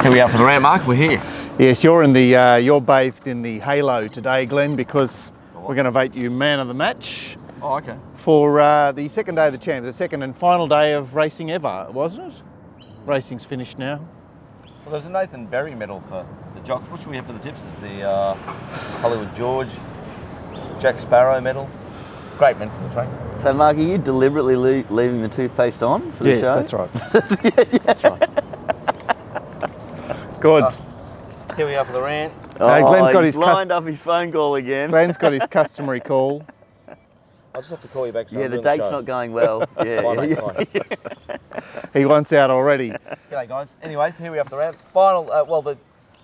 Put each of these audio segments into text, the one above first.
Here we are for the RANT, Mark. We're here. Yes, you're bathed in the halo today, Glenn, because we're going to vote you man of the match. Oh, okay. For the second day of the champ, the second and final day of racing ever, wasn't it? Racing's finished now. Well, there's a Nathan Berry medal for the Jockey. What should we have for the tipsters? The Hollywood George, Jack Sparrow medal. Great men from the track. So, Mark, are you deliberately leaving the toothpaste on for the show? Yes, that's right. That's right. Good. Here we are for the RANT. Glenn's got he's lined up his phone call again. Glenn's got his customary call. I'll just have to call you back. Yeah, the date's not going well. Fine. He wants out already. G'day, guys. Anyways, here we are for the RANT. Final, the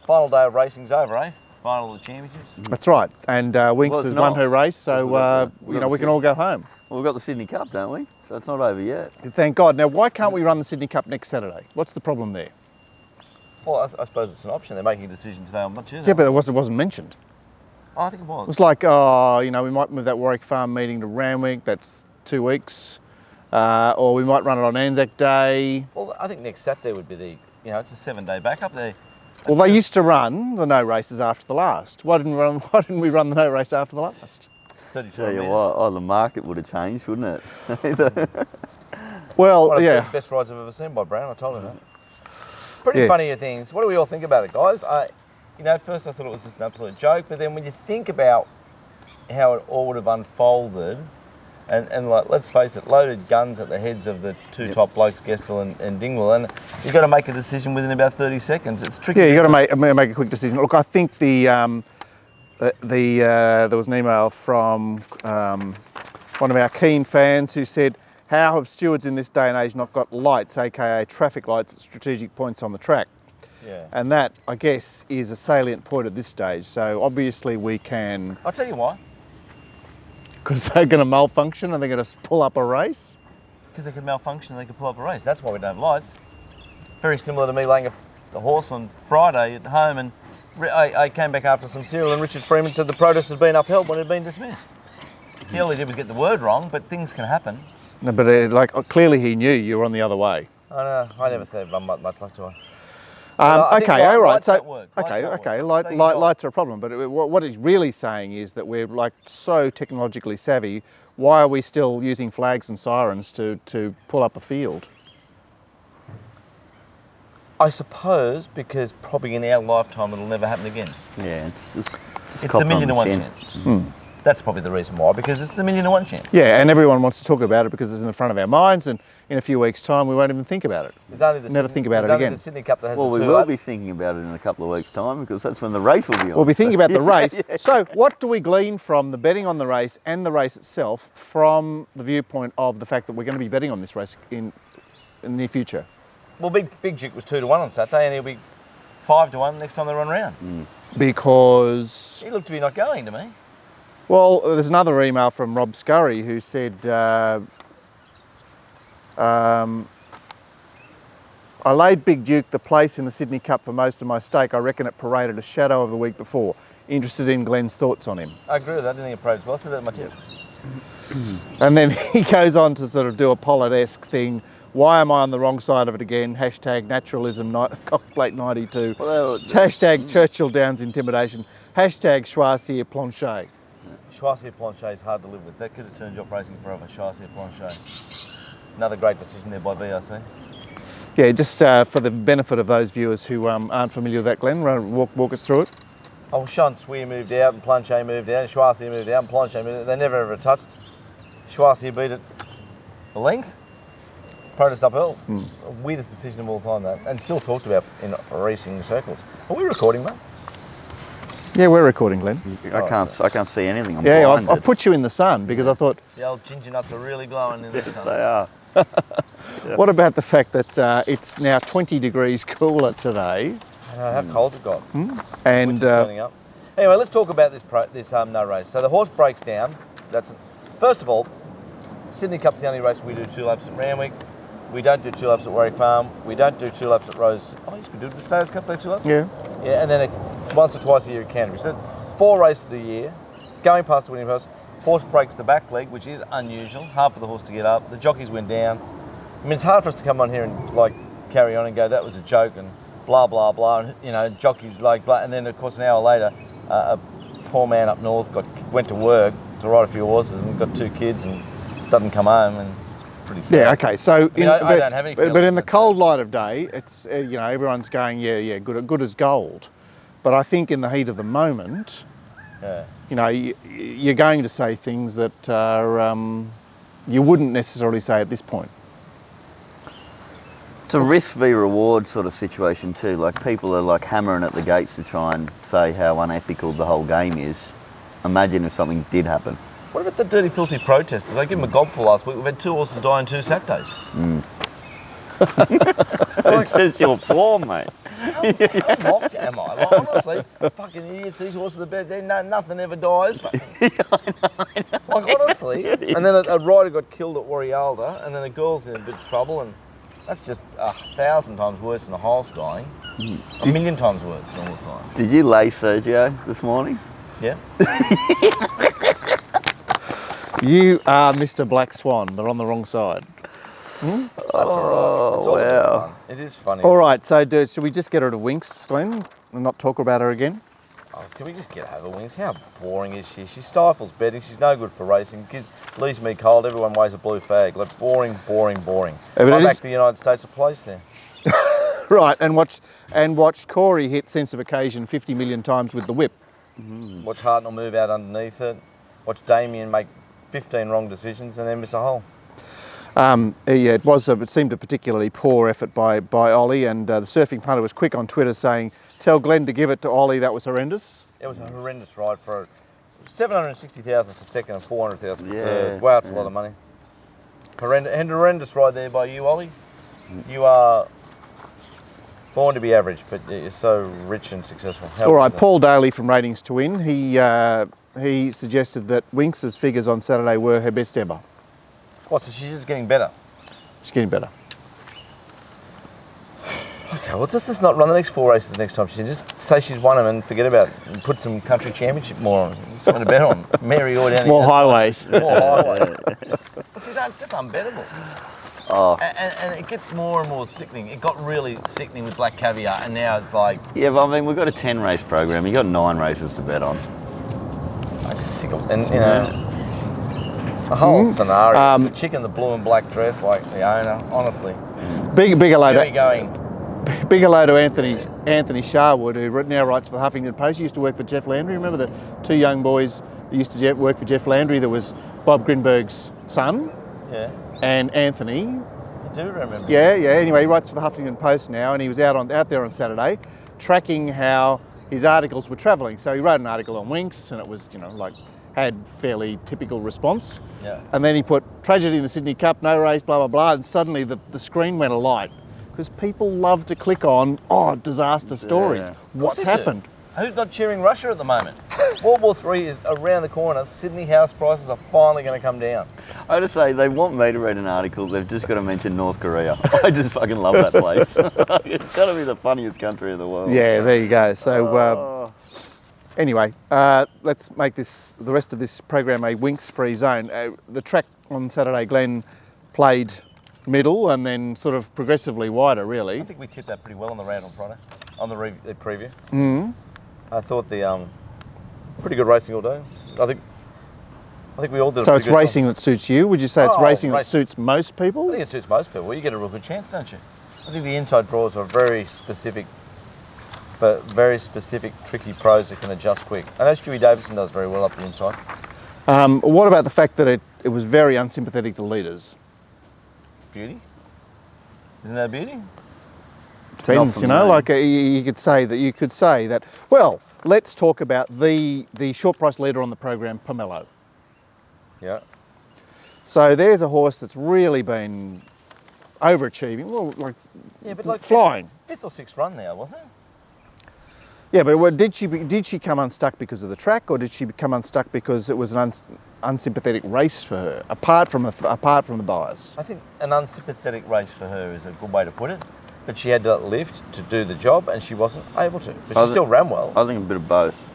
final day of racing's over, eh? Final of the championships. That's right. And Winx has won her race, so we can all go home. Well, we've got the Sydney Cup, don't we? So it's not over yet. Thank God. Now, why can't we run the Sydney Cup next Saturday? What's the problem there? Well, I suppose it's an option. They're making a decision today on Tuesday. Yeah, but it wasn't mentioned. Oh, I think it was. It was like, we might move that Warwick Farm meeting to Randwick. That's 2 weeks. Or we might run it on Anzac Day. Well, I think next Saturday would be it's a 7-day backup there. Well, they used to run the no races after the last. Why didn't we run the no race after the last? 32 Tell you minutes. what, the market would have changed, wouldn't it? Well, One of yeah. the best rides I've ever seen by Brown. I told him that. Pretty funny things. What do we all think about it, guys? At first I thought it was just an absolute joke, but then when you think about how it all would have unfolded, and like, let's face it, loaded guns at the heads of the two top blokes, Gestel and Dingwall, and you've got to make a decision within about 30 seconds. It's tricky. Yeah, you've got to make a quick decision. Look, I think there was an email from one of our keen fans who said, how have stewards in this day and age not got lights, aka traffic lights at strategic points on the track? Yeah. And that, I guess, is a salient point at this stage. So obviously we can... I'll tell you why. Because they're going to malfunction and they're going to pull up a race? Because they could malfunction and they could pull up a race. That's why we don't have lights. Very similar to me laying the horse on Friday at home, and I came back after some cereal and Richard Freeman said the protest had been upheld when it had been dismissed. He all he did was get the word wrong, but things can happen. No, but clearly he knew you were on the other way. I know. I never say much luck to I. Okay, all right. So, okay, lights are a problem. But what he's really saying is that we're like so technologically savvy. Why are we still using flags and sirens to pull up a field? I suppose because probably in our lifetime it'll never happen again. Yeah, it's the 1,000,001 chance. That's probably the reason why, because it's the 1,000,001 chance. Yeah, and everyone wants to talk about it because it's in the front of our minds, and in a few weeks' time we won't even think about it. Think about it again. The Sydney Cup that has we will be thinking about it in a couple of weeks' time, because that's when the race will be on. We'll be thinking about the race. Yeah. So what do we glean from the betting on the race and the race itself from the viewpoint of the fact that we're going to be betting on this race in the near future? Well, Big Duke was 2-1 on Saturday, and he'll be 5-1 next time they run round. Because... He looked to be not going to me. Well, there's another email from Rob Scurry who said, I laid Big Duke the place in the Sydney Cup for most of my stake. I reckon it paraded a shadow of the week before. Interested in Glenn's thoughts on him. I agree with that. I didn't think it paraded well. I said that in my tips. And then he goes on to sort of do a Pollard-esque thing. Why am I on the wrong side of it again? Hashtag naturalism, cockplate 92. Hashtag Churchill Downs intimidation. Hashtag Choisir Planchet. Choisir Planchet is hard to live with. That could have turned you off racing forever. Choisir Planchet. Another great decision there by VRC. Yeah, just for the benefit of those viewers who aren't familiar with that, Glenn, walk us through it. Oh, Sean Swear moved out and Planchet moved out, and Choisir moved out and Planchet moved out. They never ever touched. Choisir beat it the length. Protest upheld. Weirdest decision of all time, that, and still talked about in racing circles. Are we recording, mate? Yeah, we're recording, Glenn. I can't see anything. I'm blinded. I put you in the sun because I thought... The old ginger nuts are really glowing in the sun. They are. What about the fact that it's now 20 degrees cooler today? I know, how cold's it got? And which is turning up. Anyway, let's talk about this no race. So the horse breaks down. First of all, Sydney Cup's the only race we do 2 laps at Randwick. We don't do 2 laps at Warwick Farm. We don't do 2 laps at Rose. Oh, yes, we do the Stayers Cup, they 2 laps? Yeah. Yeah, and then once or twice a year at Canterbury. So 4 races a year, going past the winning post. Horse breaks the back leg, which is unusual. Hard for the horse to get up. The jockeys went down. I mean, it's hard for us to come on here and carry on and go, that was a joke, and blah, blah, blah, and, you know, Jockey's like, blah, and then, of course, an hour later, a poor man up north went to work to ride a few horses and got 2 kids and doesn't come home, and it's pretty sad. Yeah, okay. So, I mean, I don't have any feelings. But in the cold light of day, it's you know, everyone's going, yeah, good as gold. But I think in the heat of the moment, you know, you're going to say things that are you wouldn't necessarily say at this point. It's a risk v reward sort of situation too. Like, people are like hammering at the gates to try and say how unethical the whole game is. Imagine if something did happen. What about the dirty, filthy protesters? They gave them a gobful last week. We've had 2 horses die in 2 Saturdays. It's just your form, mate. How mocked am I? Like, honestly, fucking idiots, these horses are better. Nothing ever dies. I know. Like, honestly. And then a rider got killed at Warialda, and then a girl's in a bit of trouble, and that's just 1,000 times worse than a horse dying. A million times worse than a horse dying. Did you lay Sergio this morning? Yeah. You are Mr. Black Swan, but on the wrong side. That's all right. It's all wow. fun. It is funny. All right, so should we just get her to Winx, Glenn, and not talk about her again? Oh, can we just get over Winx? How boring is she? She stifles betting. She's no good for racing. Leaves me cold. Everyone weighs a blue fag. Like, boring. I'm back to the United States of place there. Right, and watch Corey hit Sense of Occasion 50 million times with the whip. Watch Hartnell move out underneath it. Watch Damien make 15 wrong decisions and then miss a hole. Yeah, it seemed a particularly poor effort by Ollie, and the surfing punter was quick on Twitter saying, "Tell Glenn to give it to Ollie, that was horrendous." It was a horrendous ride for 760,000 for second and 400,000 for Yeah, third. Wow, it's a lot of money. Horrendous ride there by you, Ollie. You are born to be average, but you're so rich and successful. All right, Paul Daly from Ratings to Win, he suggested that Winx's figures on Saturday were her best ever. What, so she's just getting better? She's getting better. Okay, well, just not run the next 4 races next time. She just say she's won them and forget about it. And put some country championship more on. Something to bet on. Mary or down More highways. More highway. See, that's just unbettable. Oh. And it gets more and more sickening. It got really sickening with Black Caviar, and now it's like... Yeah, but I mean, we've got a 10 race program. You've got 9 races to bet on. I'm sick of... And, you know... The whole scenario, the chick in the blue and black dress, like the owner, honestly. Big hello to Anthony Sharwood, who now writes for the Huffington Post. He used to work for Jeff Landry. Remember the 2 young boys that used to work for Jeff Landry? There was Bob Grinberg's son, and Anthony. I do remember. Yeah. Anyway, he writes for the Huffington Post now, and he was out there on Saturday, tracking how his articles were travelling. So he wrote an article on Winx, and it was, you know, like, had fairly typical response. Yeah. And then he put tragedy in the Sydney Cup, no race, blah, blah, blah, and suddenly the screen went alight because people love to click on, disaster stories. Yeah. What's happened? Who's not cheering Russia at the moment? World War III is around the corner. Sydney house prices are finally going to come down. I have to say, they want me to read an article, they've just got to mention North Korea. I just fucking love that place. It's got to be the funniest country in the world. Yeah, there you go. So anyway, let's make the rest of this program a Winx-free zone. The track on Saturday, Glenn played middle and then sort of progressively wider, really. I think we tipped that pretty well on the RANT on Friday, on the preview. Mm-hmm. I thought the pretty good racing all day. I think we all did. So it's racing that suits you. Would you say it's racing that suits most people? I think it suits most people. You get a real good chance, don't you? I think the inside draws are very specific. For very specific, tricky pros that can adjust quick. I know Stewie Davison does very well up the inside. What about the fact that it was very unsympathetic to leaders? Beauty? Isn't that a beauty? Depends, you know, like you could say that, well, let's talk about the short price leader on the program, Pomelo. Yeah. So there's a horse that's really been overachieving, well, like flying. Fifth or sixth run now, wasn't it? Yeah, but did she come unstuck because of the track, or did she come unstuck because it was an unsympathetic race for her, apart from the buyers? I think an unsympathetic race for her is a good way to put it. But she had to lift to do the job, and she wasn't able to. But she still ran well. I think a bit of both.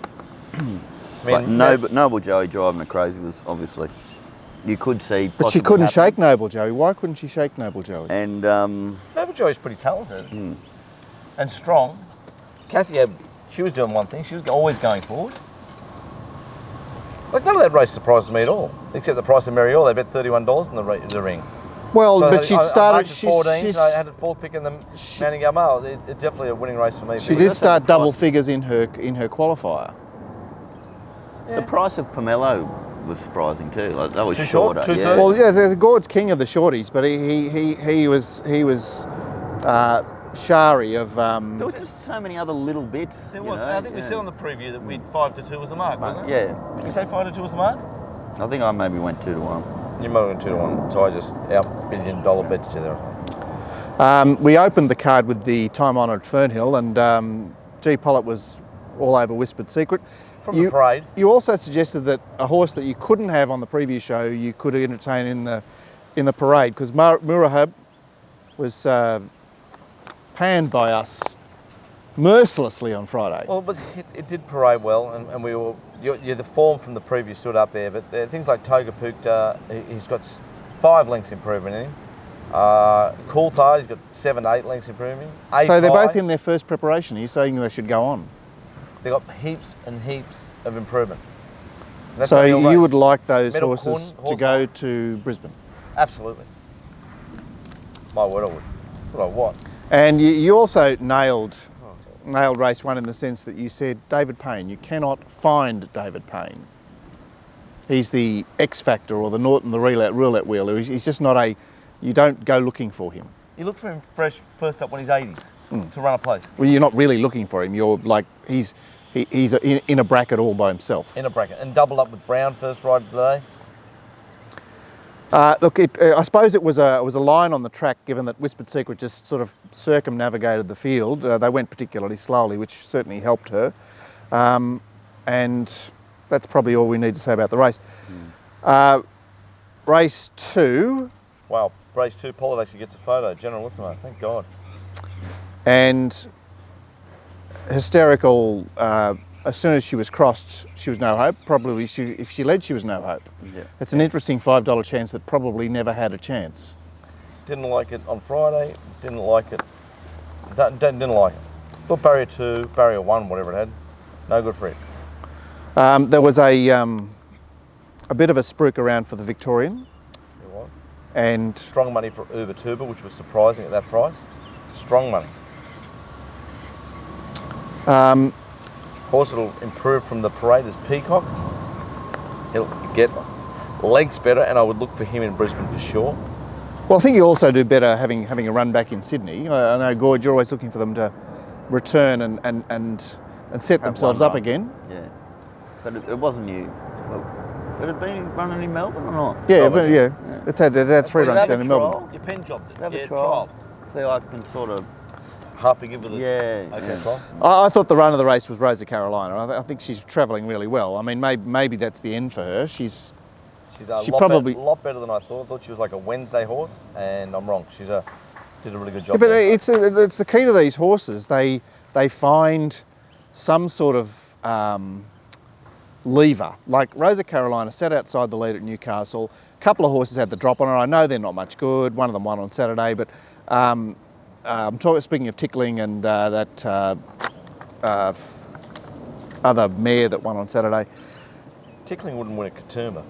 I mean, Noble Joey driving her crazy was obviously. You could see. But she couldn't shake Noble Joey. Why couldn't she shake Noble Joey? And Noble Joey's pretty talented. and strong. Kathy, she was doing one thing. She was always going forward. Like, none of that race surprises me at all, except the price of Mary Orr. They bet $31 in the ring. Well, So but she'd started. She's 14, so I had a fourth pick in the Manningham Mail. It's definitely a winning race for me. She did start double figures in her qualifier. Yeah. The price of Pomelo was surprising too. Like, that was Too short, shorter. 230? Well, yeah, there's Gord's king of the shorties, but he was Shari of. There were just so many other little bits. There was. I think we said on the preview that we'd 5-2 was the mark, wasn't it? Yeah. Did we say 5-2 was the mark? I think I maybe went 2-1. You might have went 2-1, so I just $1 billion bets you there. We opened the card with the time-honoured Fernhill, and G. Pollitt was all over Whispered Secret. From the parade. You also suggested that a horse that you couldn't have on the previous show you could entertain in the parade, because Murahab was panned by us mercilessly on Friday. Well, but it did parade well, and we were. The form from the preview stood up there, but there are things like Toga Pukta, he's got 5 lengths improvement in him. Coulthard, he's got 7-8 lengths improvement. So they're both in their first preparation. Are you saying they should go on? They've got heaps and heaps of improvement. That's So how you would like those Middle horses Horn, to go to Brisbane? Absolutely. My word, I would. What I want. And you also nailed race 1 in the sense that you said David Payne. You cannot find David Payne. He's the X factor or the Norton the roulette wheel. He's just not you don't go looking for him. You look for him fresh first up when he's 80s to run a place. Well, you're not really looking for him. You're like he's in a bracket all by himself. In a bracket and doubled up with Brown first ride of the day. Look, I suppose it was a line on the track, given that Whispered Secret just sort of circumnavigated the field. They went particularly slowly, which certainly helped her. And that's probably all we need to say about the race. Race 2. Wow, race 2, Pollitt actually gets a photo. General Listener, thank God. And hysterical, as soon as she was crossed, she was no hope. Probably if she led, she was no hope. Yeah. It's an interesting $5 chance that probably never had a chance. Didn't like it on Friday. Didn't like it. Didn't like it. Thought barrier 2, barrier 1, whatever it had. No good for it. There was a bit of a spruik around for the Victorian. It was. And Strong money for Uber Tuber, which was surprising at that price. Strong money. Horse that'll improve from the parade is Peacock. He'll get legs better, and I would look for him in Brisbane for sure. well, I think you also do better having a run back in Sydney. I know, Gord, you're always looking for them to return and set themselves up again. Yeah. But it wasn't you. Well, had it been running in Melbourne or not? Yeah, but yeah. It's had 3 runs down in Melbourne. Trial? Your pen job did. Have Yeah, a trial. So I can sort of... Half a give with it. Yeah. Okay, yeah. trial. I thought the run of the race was Rosa Carolina. I think she's travelling really well. I mean, maybe that's the end for her. She's a She lot, probably- lot better than I thought. I thought she was like a Wednesday horse, and I'm wrong. Did a really good job. Yeah, but there. it's the key to these horses. They find some sort of lever. Like Rosa Carolina sat outside the lead at Newcastle. A couple of horses had the drop on her. I know they're not much good. One of them won on Saturday, but I'm speaking of Tickling and that other mare that won on Saturday. Tickling wouldn't win at Katoomba.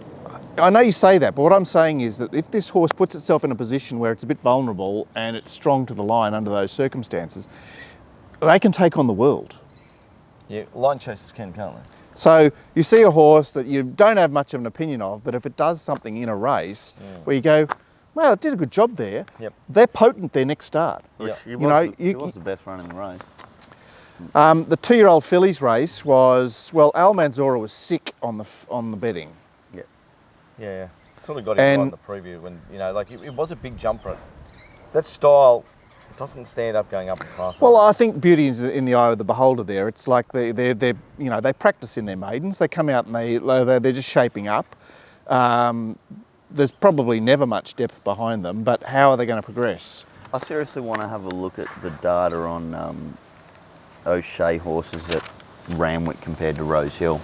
I know you say that, but what I'm saying is that if this horse puts itself in a position where it's a bit vulnerable and it's strong to the line under those circumstances, they can take on the world. Yeah, line chasers can't they? So you see a horse that you don't have much of an opinion of, but if it does something in a race where you go, well, it did a good job there, Yep. they're potent their next start. Yeah. She was the best running the race. The 2-year-old fillies race was, well, Al Manzora was sick on the betting. Yeah. Sort of got him right in the preview when, it was a big jump for it. That style doesn't stand up going up and past. Well, I think beauty is in the eye of the beholder there. It's like they practice in their maidens. They come out and they're just shaping up. There's probably never much depth behind them, but how are they going to progress? I seriously want to have a look at the data on O'Shea horses at Randwick compared to Rose Hill.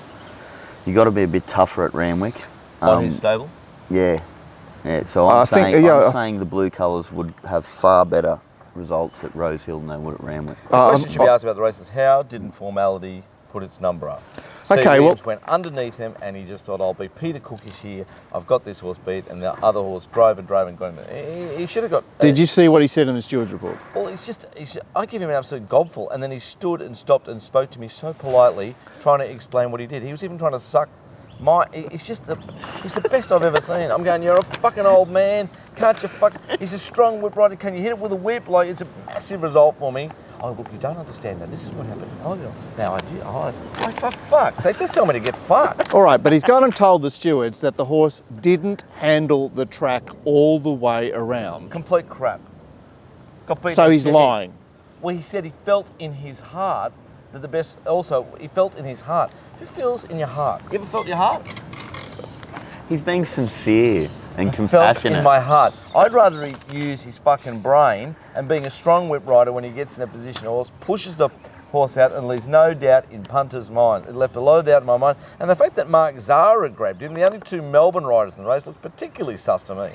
You got to be a bit tougher at Randwick. On his stable? Yeah. So I'm saying the blue colours would have far better results at Rosehill than they would at Randwick. The question should be asked about the race is how didn't formality put its number up? Steve Williams went underneath him and he just thought, I'll be Peter Cookish here. I've got this horse beat, and the other horse drove and got him. He should have got... Did you see what he said in the steward's report? Well, I give him an absolute gobful, and then he stood and stopped and spoke to me so politely, trying to explain what he did. He was even trying to suck he's the best I've ever seen. I'm going, you're a fucking old man. Can't you he's a strong whip rider. Can you hit it with a whip? Like, it's a massive result for me. Oh, look, you don't understand that. This is what happened. Oh, now I do. Oh, for fuck's sake, just tell me to get fucked. All right, but he's gone and told the stewards that the horse didn't handle the track all the way around. Complete crap. Got beaten. So he's lying. Well, he said he felt in his heart that the best. Also, he felt in his heart. Who feels in your heart? You ever felt your heart? He's being sincere and Felt compassionate. in my heart. I'd rather he use his fucking brain, and being a strong whip rider, when he gets in a position, a horse pushes the horse out and leaves no doubt in punters' minds. It left a lot of doubt in my mind. And the fact that Mark Zara grabbed him, the only two Melbourne riders in the race, looked particularly sus to me.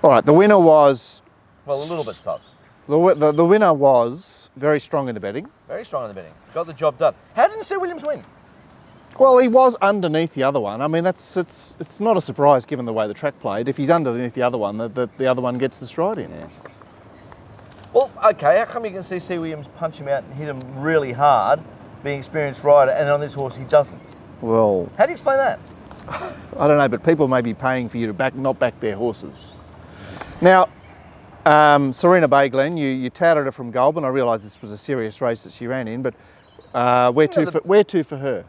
All right, the winner was... Well, a little bit sus. The winner was very strong in the betting. Very strong in the betting. Got the job done. How didn't Sue Williams win? Well, he was underneath the other one. I mean, it's not a surprise given the way the track played. If he's underneath the other one, the other one gets the stride in. Yeah. Well, okay, how come you can see Sue Williams punch him out and hit him really hard, being an experienced rider, and on this horse he doesn't? Well... How do you explain that? I don't know, but people may be paying for you to not back their horses. Now, Serena Bay, Glenn, you touted her from Goulburn. I realise this was a serious race that she ran in, but where to for her?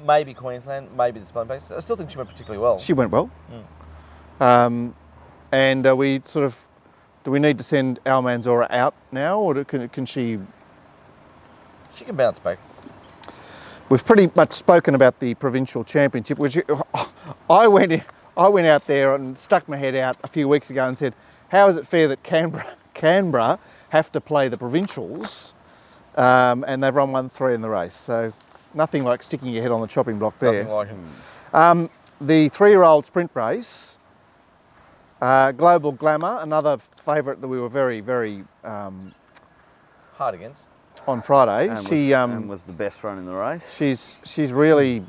Maybe Queensland, maybe the Spelling Base. I still think she went particularly well. She went well. And we sort of, do we need to send Al Manzora out now, or can she? She can bounce back. We've pretty much spoken about the provincial championship, which I went out there and stuck my head out a few weeks ago and said, how is it fair that Canberra have to play the provincials, and they've run 1-3 in the race? So. Nothing like sticking your head on the chopping block there. Nothing like it. The 3-year-old sprint race, Global Glamour, another favourite that we were very, very hard against on Friday. And was the best run in the race. She's really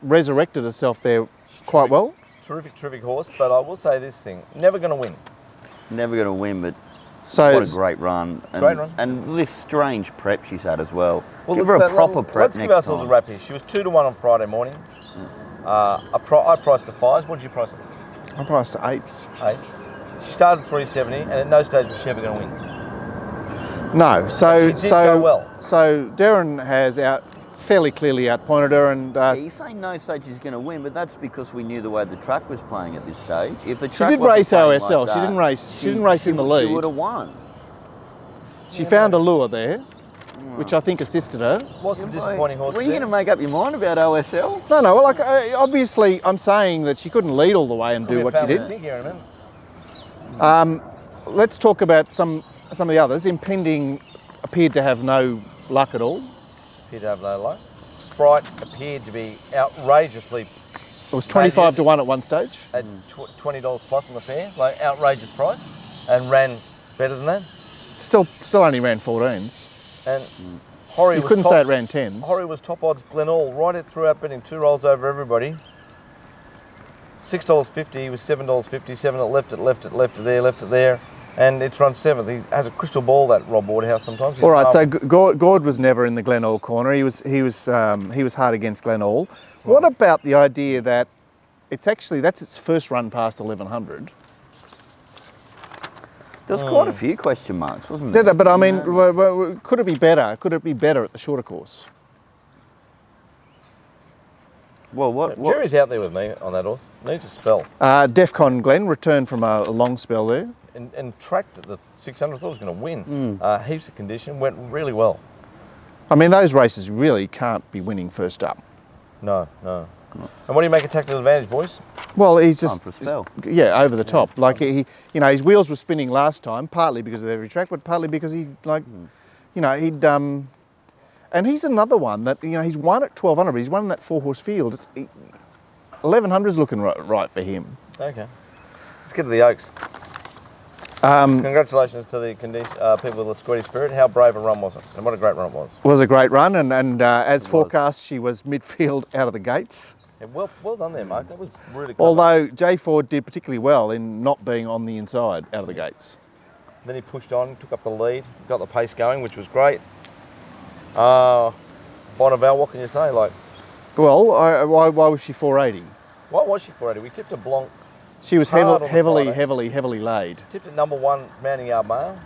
resurrected herself there quite well. Terrific horse. But I will say this thing: never going to win. Never going to win, but. So what a great run. Great run. And this strange prep she's had as well. Give her a proper prep Let's give ourselves a wrap here. She was 2-1 on Friday morning. I priced her 5s. What did you price her? I priced her 8s. 8. She started 370, and at no stage was she ever going to win. No. So she did go well. So Darren has fairly clearly outpointed her, and you say no stage she's going to win, but that's because we knew the way the track was playing at this stage. If the she track did race OSL. Like she didn't race. She didn't race in the lead. She would have won. She found a lure there, which I think assisted her. Was some disappointing horses. Were you going to make up your mind about OSL? No. Well, like obviously, I'm saying that she couldn't lead all the way and do what she did. Let's talk about some of the others. Impending appeared to have no luck at all. Appeared to have no luck. Sprite appeared to be outrageously. It was 25 to 1 at one stage. At $20 plus on the fair, like outrageous price, and ran better than that. Still only ran 14s. And Horry you was couldn't top, say it ran 10s. Horry was top odds Glenall right it throughout betting, 2 rolls over everybody. $6.50, he was $7.50, 7 left it there. And it's run 7th. He has a crystal ball, that Rob Waterhouse, sometimes. He's all right, so Gord was never in the Glenall corner. He was hard against Glenall. What about the idea that that's its first run past 1100? There was quite a few question marks, wasn't there? But I mean, could it be better? Could it be better at the shorter course? Well, what? Jerry's out there with me on that horse. Needs a spell. Defcon Glen returned from a long spell there. And tracked at the 600. I thought he was going to win. Heaps of condition. Went really well. I mean, those races really can't be winning first up. No. And what do you make a tactical advantage, boys? Well, he's just time for a spell. Yeah, over the top. Like he, his wheels were spinning last time, partly because of every track, but partly because he'd. And he's another one that he's won at 1200, but he's won in that 4-horse field. 1100's looking right for him. Okay. Let's get to the Oaks. Congratulations to the people with the Squiddy Spirit. How brave a run was it? And what a great run it was. It was a great run, and as forecast, she was midfield out of the gates. Yeah, well done there, Mark. That was really clever. Although Jay Ford did particularly well in not being on the inside out of the gates. Then he pushed on, took up the lead, got the pace going, which was great. Bonneville, what can you say? Like, Well, why was she 480? why was she 480? We tipped a Blanc. She was Hard on the heavily Friday. laid. Tipped at number 1 mounting yard male.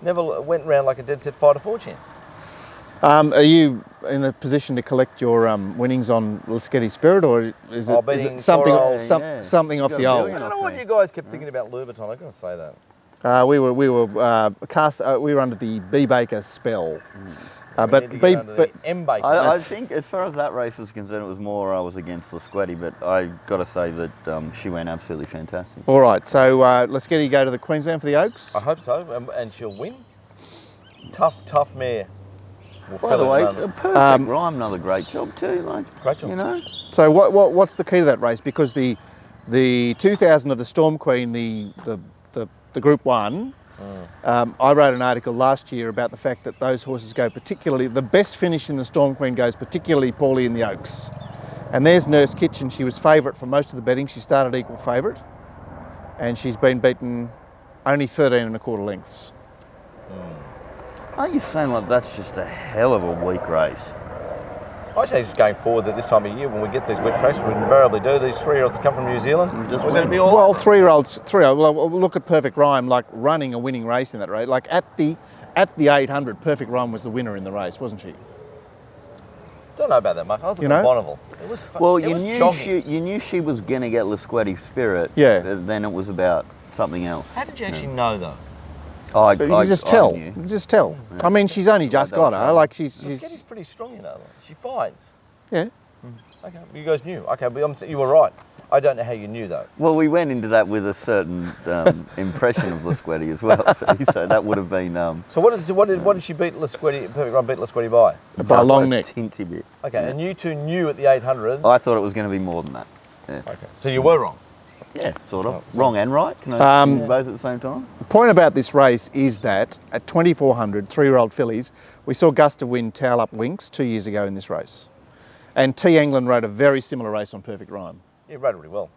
Never went round like a dead set 5 to 4 chance. Are you in a position to collect your winnings on Lasketti Spirit, or is it Betting something $4. something off the old? I don't know what you guys kept thinking about Louboutin. I've got to say that. We were under the B Baker spell. We need to get under the M Baker. I think as far as that race was concerned, it was more I was against Lasquetti, but I got to say that she went absolutely fantastic. All right, so let's get you go to the Queensland for the Oaks. I hope so, and she'll win. Tough mare. By the way, a perfect rhyme, another great job too. Great job. You know. So what's the key to that race? Because the 2000 of the Storm Queen, the Group 1, I wrote an article last year about the fact that those horses go particularly, the best finish in the Storm Queen goes particularly poorly in the Oaks. And there's Nurse Kitchen. She was favourite for most of the betting. She started equal favourite, and she's been beaten only 13 and a quarter lengths. Aren't you saying like that's just a hell of a weak race? I say just going forward that this time of year, when we get these wet races, we invariably do. These 3-year-olds come from New Zealand. We're going to be all well, 3-year-olds. Well, look at Perfect Rhyme, like running a winning race in that race. Like at the 800, Perfect Rhyme was the winner in the race, wasn't she? Don't know about that, Mark. I was looking at Bonneville. It was fun. Well, it you was knew jogging. you knew she was going to get Lasquetti Spirit. Yeah. Then it was about something else. How did you actually know, though? I just tell. You can just tell. I mean, she's only just got her. Like she's. Lasquetti's pretty strong, you know. She finds. Yeah. Okay, you guys knew. Okay, but you were right. I don't know how you knew, though. Well, we went into that with a certain impression of Lasquetti as well, so that would have been. So what did she beat Lasquetti? Perfect Run beat Lasquetti by? By a long neck. Tinty bit. Okay, and you two knew at the 800. I thought it was going to be more than that. Yeah. Okay, so you were wrong. Yeah, sort of. Wrong and right. Can I do both at the same time? The point about this race is that at 2400, 3-year-old fillies, we saw Gusta win Towel Up Winx 2 years ago in this race. And T. England rode a very similar race on Perfect Rhyme. He rode really well.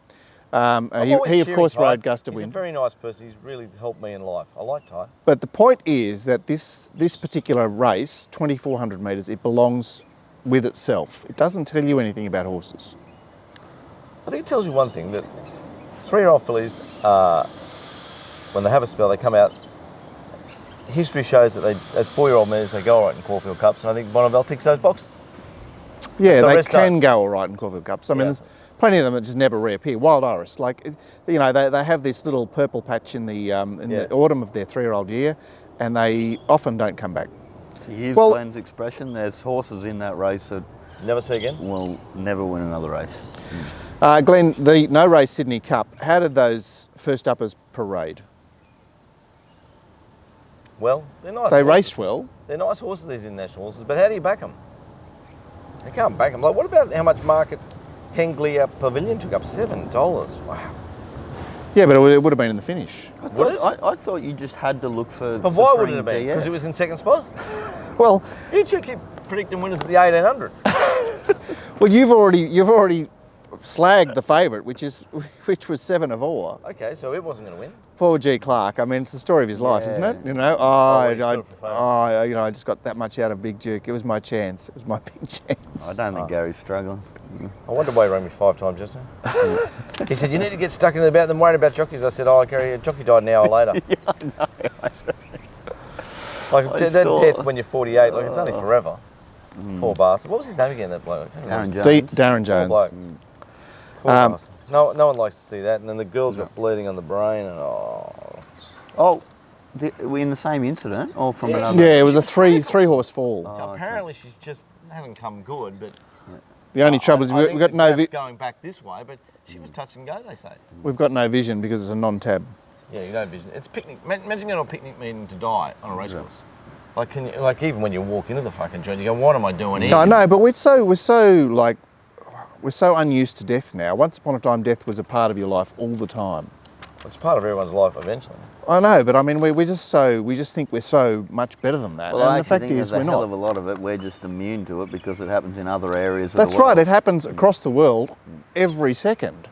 He of course rode Gusta He's win. a very nice person. He's really helped me in life. I like Ty. But the point is that this particular race, 2400 metres, it belongs with itself. It doesn't tell you anything about horses. I think it tells you one thing, that 3-year-old fillies, when they have a spell, they come out. History shows that as 4-year-old mares, they go all right in Caulfield Cups, and I think Bonneville ticks those boxes. Yeah, The they rest can don't. go all right in Caulfield Cups. I mean, there's plenty of them that just never reappear. Wild Iris, like, you know, they have this little purple patch in the autumn of their 3-year-old year, and they often don't come back. To use Glenn's expression, there's horses in that race that Never see again. will never win another race. Glenn, the No Race Sydney Cup, how did those first uppers parade? Well, they're nice. They horses. raced well. They're nice horses, these international horses, but how do you back them? You can't back them. Like, what about how much market Henglia Pavilion took up? $7. Wow. Yeah, but it would have been in the finish. I thought you just had to look for. But why would Supreme it have been? DS. Because it was in second spot. Well, You two keep predicting winners at the 1800. well, you've already slagged the favourite, which was 7 of Ore. Okay, so it wasn't going to win. Poor G. Clark. I mean, it's the story of his life, isn't it? You know, I just got that much out of Big Duke. It was my chance. It was my big chance. I don't think Gary's struggling. I wonder why he rang me 5 times just now. He said, you need to get stuck into about them worrying about jockeys. I said, Gary, Jockey died an hour later. Yeah, I know. Like, that death when you're 48, like, it's only forever. Poor bastard. What was his name again, that bloke? Darren Jones. Darren Poor Jones. bloke. Poor bastard. No one likes to see that. And then the girls got bleeding on the brain and Oh, were in the same incident or from another? Yeah, it was a three horse fall. apparently she's just hasn't come good, but The only trouble is I we've think got the no graph's going back this way, but she was touch and go, they say. we've got no vision because it's a non-tab. Yeah, you don't vision. It's picnic. Imagine going to a picnic meeting to die on a racecourse. Like, even when you walk into the fucking joint, you go, what am I doing here? No, I know, but we're so unused to death now. Once upon a time, death was a part of your life all the time. It's part of everyone's life eventually. I know, but I mean, we just think we're so much better than that. Well, I and the actually fact think is, there's a we're hell not. of a lot of it. We're just immune to it because it happens in other areas of That's the world. right. It happens across the world every second.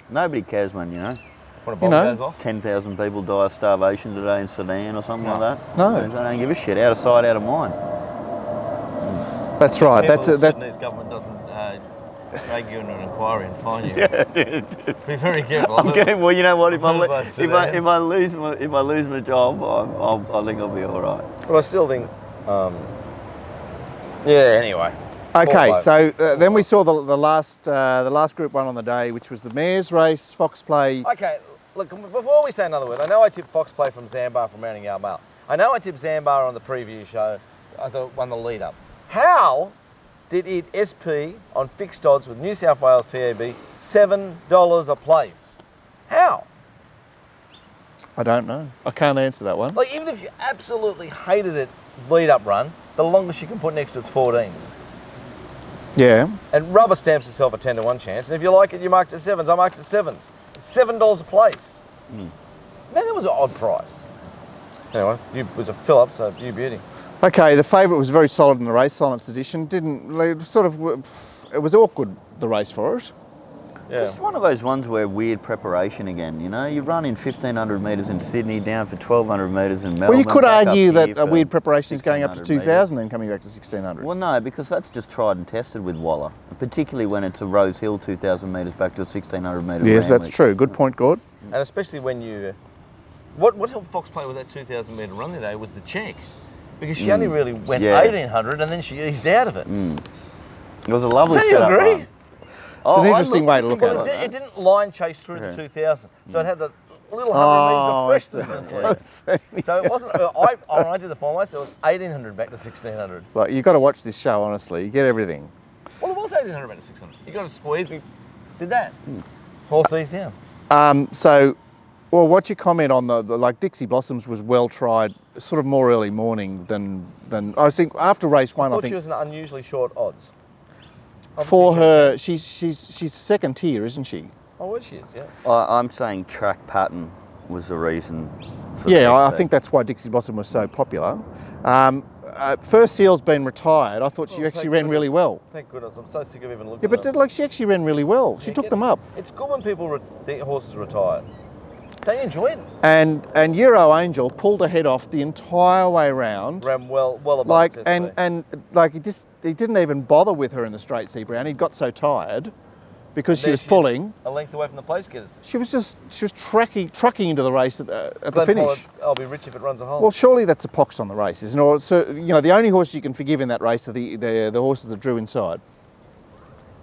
Nobody cares, man, you know. When a bomb know, goes off. 10,000 people die of starvation today in Sudan or something like that. No. They don't give a shit. Out of sight, out of mind. That's right. Careful That's the that. Sudanese government doesn't drag you into an inquiry and fine you. Be very careful. Okay, well, you know what? If I've heard about I lose my job, I think I'll be all right. But I still think, yeah. Anyway. Okay, Poor so then we saw the last Group 1 on the day, which was the Mares race, Fox Play. Okay, look, before we say another word, I know I tipped Fox Play from Zambar from Mounting Yard Mail. I know I tipped Zambar on the preview show. I thought it won the lead up. How did it SP on fixed odds with New South Wales TAB $7 a place? How? I don't know. I can't answer that one. Like, even if you absolutely hated it lead up run, the longest you can put next to it's 14s. Yeah. And rubber stamps itself a 10 to 1 chance. And if you like it, you marked it 7s. I marked it 7s. It's $7 a place. Man, that was an odd price. Anyway, it was a fill up, so you beauty. Okay, the favourite was very solid in the race, Silence Edition. It was awkward, the race for it. Yeah. Just one of those ones where weird preparation again, you know? You run in 1,500 metres in Sydney, down for 1,200 metres in Melbourne. Well, you could back up argue here that a for weird preparation is going up to 1,600 2,000 then coming back to 1,600. Well, no, because that's just tried and tested with Waller, particularly when it's a Rose Hill 2,000 metres back to a 1,600 metre Yes, that's Randwick. true. Good point, Gord. And especially when you... What helped Fox Play with that 2,000 metre run today was the check. Because she only really went 1,800 and then she eased out of it. It was a lovely Do you setup agree? run. It's an interesting way to look at Well, it. it didn't line chase through the 2,000. So it had the little 100 Oh, metres of freshness in its leg. So it wasn't... When I did the form race, it was 1,800 back to 1,600. Like, you've got to watch this show, honestly. You get everything. Well, it was 1,800 back to 600. You got to squeeze and did that. Horse eased down. Well, what's your comment on the like Dixie Blossoms was well tried, sort of more early morning than I think after race 1. I I thought think she was an unusually short odds. for Obviously, her, she's second tier, isn't she? Oh, well, she is, yeah. I'm saying track pattern was the reason for Yeah, the I XP. think that's why Dixie Blossom was so popular. First Seal's been retired. I thought she Oh, actually thank ran really goodness. well. Thank goodness. I'm so sick of even looking Yeah, at but them. like she actually ran really well. She You took get them it. up. It's good when people think horses retired. Don't you enjoy it? And Euro Angel pulled her head off the entire way round. Ran well above Like its SLA. and like he didn't even bother with her in the straight C Brown. He got so tired because she There was is pulling. a length away from the place getters. She was trucking into the race at the Glenn finish. Pollard, I'll be rich if it runs a hole. Well, surely that's a pox on the race, isn't it? So the only horse you can forgive in that race are the horses that drew inside.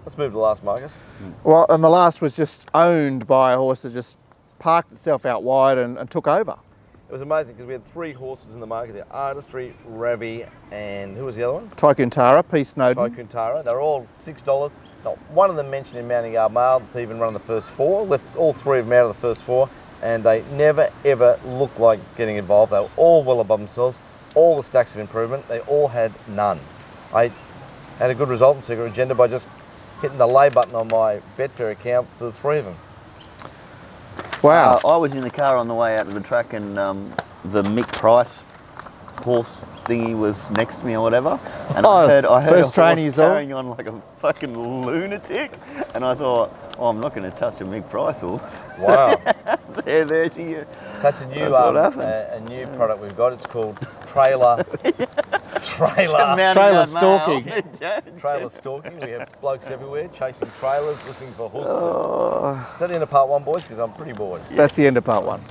Let's move to the last, Marcus. Well, and the last was just owned by a horse that just parked itself out wide and took over. It was amazing because we had 3 horses in the market there. Artistry, Ravi, and who was the other one? Tycoon Tara, P. Snowden. Tycoon Tara. They were all $6. Not one of them mentioned in Mounting Yard Mail to even run the first 4. Left all 3 of them out of the first 4, and they never ever looked like getting involved. They were all well above themselves. All the stacks of improvement. They all had none. I had a good result in Secret Agenda by just hitting the lay button on my Betfair account for the 3 of them. Wow. I was in the car on the way out to the track and the Mick Price horse thingy was next to me or whatever. And I heard first a training horse is all. carrying on like a fucking lunatic. And I thought, I'm not going to touch a Mick Price horse. Wow. there she is. That's a new That's what happened. a new product we've got. It's called trailer Trailer stalking. trailer stalking. We have blokes everywhere chasing trailers, looking for horses. Is that the end of part 1, boys? Because I'm pretty bored. That's the end of part 1.